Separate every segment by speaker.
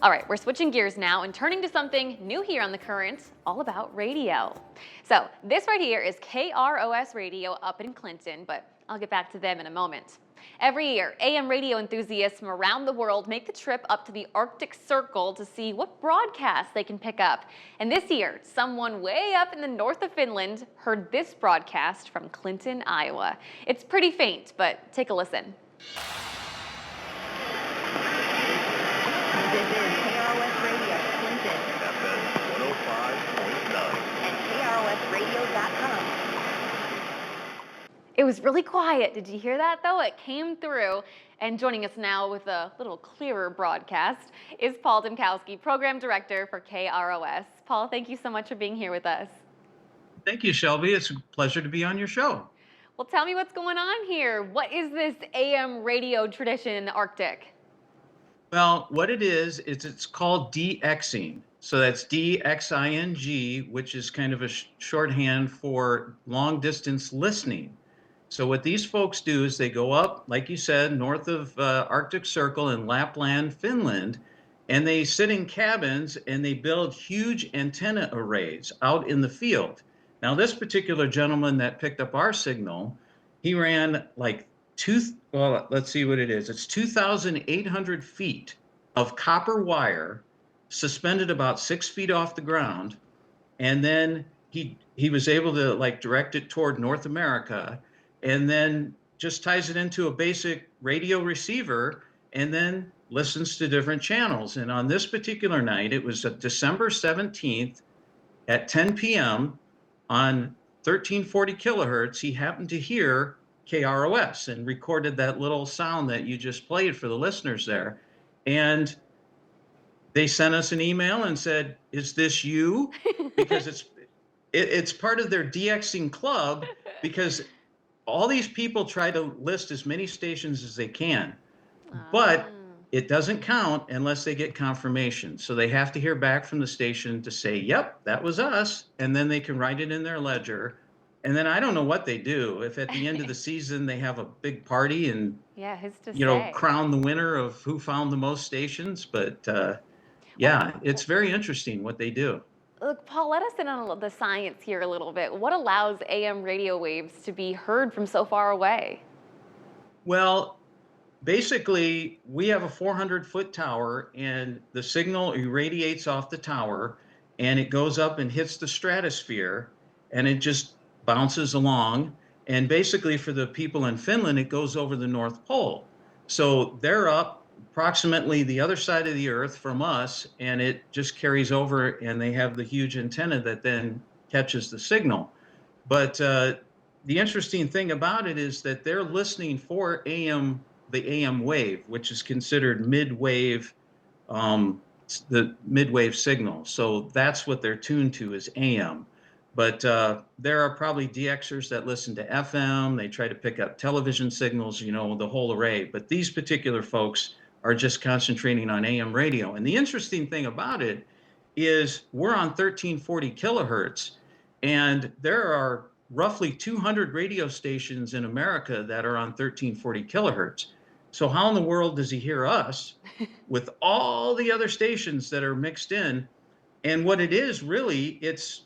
Speaker 1: All right, we're switching gears now and turning to something new here on The Current, all about radio. So this right here is KROS Radio up in Clinton, but I'll get back to them in a moment. Every year, AM radio enthusiasts from around the world make the trip up to the Arctic Circle to see what broadcasts they can pick up. And this year, someone way up in the north of Finland heard this broadcast from Clinton, Iowa. It's pretty faint, but take a listen.
Speaker 2: This is KROS Radio, Clinton.
Speaker 3: FM 105.9.
Speaker 2: And KROSradio.com.
Speaker 1: It was really quiet. Did you hear that, though? It came through. And joining us now with a little clearer broadcast is Paul Dymkowski, Program Director for KROS. Paul, thank you so much for being here with us.
Speaker 4: Thank you, Shelby. It's a pleasure to be on your show.
Speaker 1: Well, tell me what's going on here. What is this AM radio tradition in the Arctic?
Speaker 4: Well, what it is it's called DXing. So that's DXING, which is kind of a shorthand for long distance listening. So what these folks do is they go up, like you said, north of Arctic Circle in Lapland, Finland, and they sit in cabins and they build huge antenna arrays out in the field. Now, this particular gentleman that picked up our signal, he ran like let's see what it is. It's 2,800 feet of copper wire suspended about 6 feet off the ground. And then he was able to like direct it toward North America and then just ties it into a basic radio receiver and then listens to different channels. And on this particular night, it was December 17th at 10 p.m. on 1340 kilohertz, he happened to hear KROS and recorded that little sound that you just played for the listeners there. And they sent us an email and said, "Is this you?" Because it's part of their DXing club, because all these people try to list as many stations as they can, but it doesn't count unless they get confirmation. So they have to hear back from the station to say, "Yep, that was us," and then they can write it in their ledger. And then I don't know what they do. If at the end of the season they have a big party and crown the winner of who found the most stations. But it's very interesting what they do.
Speaker 1: Look, Paul, let us in on the science here a little bit. What allows AM radio waves to be heard from so far away?
Speaker 4: Well, basically, we have a 400-foot tower, and the signal irradiates off the tower, and it goes up and hits the stratosphere, and it just bounces along. And basically, for the people in Finland, it goes over the North Pole. So they're up approximately the other side of the Earth from us, and it just carries over, and they have the huge antenna that then catches the signal. But the interesting thing about it is that they're listening for the AM wave, which is considered mid-wave, the mid-wave signal. So that's what they're tuned to, is AM. But there are probably DXers that listen to FM. They try to pick up television signals, the whole array. But these particular folks are just concentrating on AM radio. And the interesting thing about it is we're on 1340 kilohertz, and there are roughly 200 radio stations in America that are on 1340 kilohertz. So how in the world does he hear us with all the other stations that are mixed in? And what it is really, it's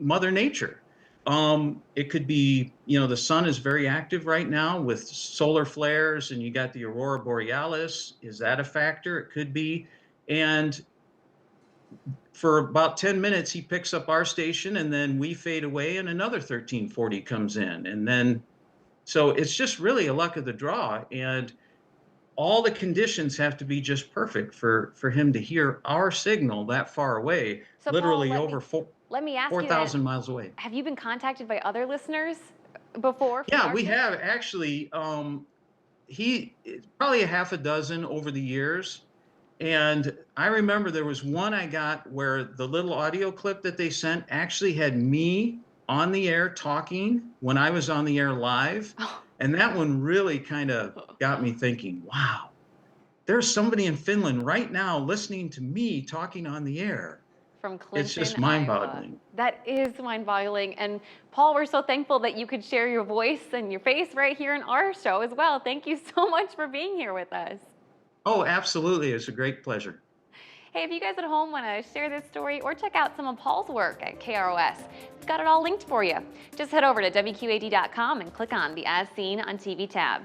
Speaker 4: Mother Nature. It could be, the sun is very active right now with solar flares, and you got the aurora borealis. Is that a factor? It could be. And for about 10 minutes, he picks up our station, and then we fade away, and another 1340 comes in. And then, so it's just really a luck of the draw. And all the conditions have to be just perfect for him to hear our signal that far away,
Speaker 1: so
Speaker 4: literally
Speaker 1: Paul,
Speaker 4: over
Speaker 1: 4,000
Speaker 4: miles away.
Speaker 1: Have you been contacted by other listeners before?
Speaker 4: Yeah, we have actually. Probably a half a dozen over the years. And I remember there was one I got where the little audio clip that they sent actually had me on the air talking when I was on the air live. And that one really kind of got me thinking, wow, there's somebody in Finland right now listening to me talking on the air.
Speaker 1: From Clinton,
Speaker 4: it's just
Speaker 1: Iowa.
Speaker 4: mind-boggling.
Speaker 1: That is mind-boggling. And Paul, we're so thankful that you could share your voice and your face right here in our show as well. Thank you so much for being here with us.
Speaker 4: Oh, absolutely. It's a great pleasure.
Speaker 1: Hey, if you guys at home want to share this story or check out some of Paul's work at KROS, we've got it all linked for you. Just head over to WQAD.com and click on the As Seen on TV tab.